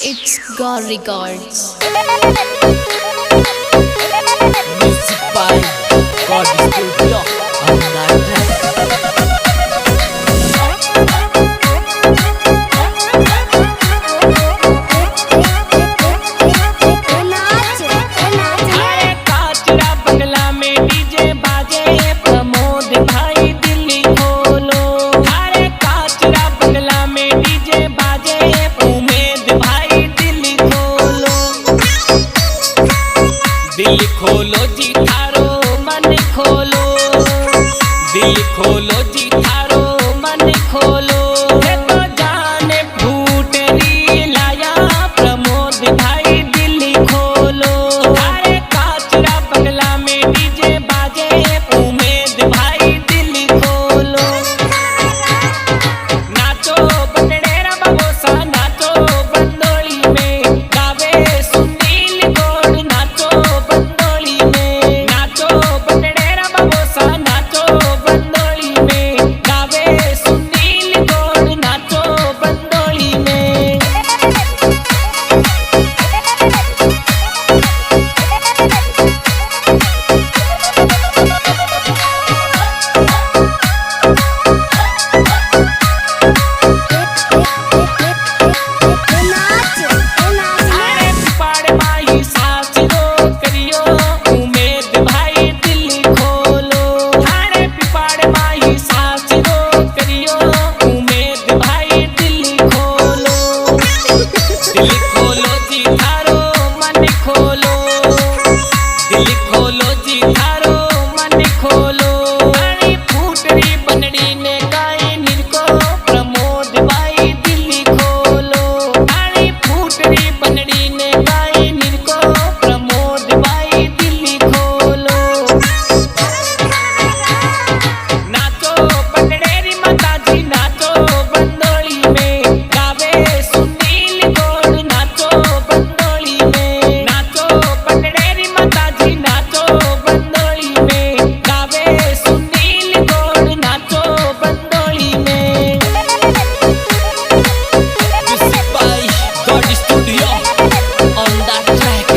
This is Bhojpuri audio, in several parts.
It's God Records. Music by God Studio on that track. अरे काचरा बंगला में डीजे बाजे प्रमोद भाई दिल्ली खोलो। अरे काचरा बंगला में डीजे बाजे उमेद भाई दिल्ली खोलो। दिल खोलो जी थारो मन खोलो। दिल खोलो जी थारो मन खोलो। ये तो जाने फूटरी लाया प्रमोद भाई दिल्ली खोलो। अरे काचरा बंगला में डीजे बाजे उमेद भाई दिल्ली खोलो। नाचो बंदड़ेरा बगोसा नाचो बंदोली में गावे सुनील गौड़ नाचो बंदोली में। नाचो बंदड़ेरा बगोसा नाचो बंदोली में गावे सुनील गौड़ नाचो बंदोली में। अरे पिपाड़ माही सास रो करियो उमेद भाई दिल्ली खोलो। अरे पिपाड़ माही सास रो करियो उमेद भाई दिल्ली खोलो। दिल खोलो जी थारो मन खोलो। दिल खोलो जी थारो मन खोलो। अरे फूटरी बनड़ी ने गाय निरको प्रमोद भाई दिल्ली खोलो। अरे फूटरी बनड़ी ने गाय निरको प्रमोद भाई दिल्ली खोलो। नाचो बंदड़ेरी माता जी नाचो बंदोली में गावे सुनील गौड़ नाचो बंदोली में। नाचो बंदड़ेरी माता जी नाचो बंदोली में गावे सुनील गौड़ नाचो बंदोली में। Music by God Studio on that track.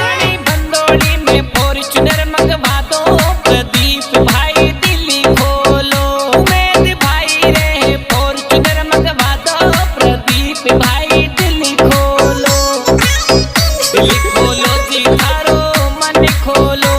अरे बंदोली में फॉर्च्यूनर मंगवा दो प्रदीप भाई दिल्ली खोलो। उमेद भाई रे फॉर्च्यूनर मंगवा दो प्रदीप भाई दिल्ली खोलो। दिल खोलो जी थारो मन खोलो।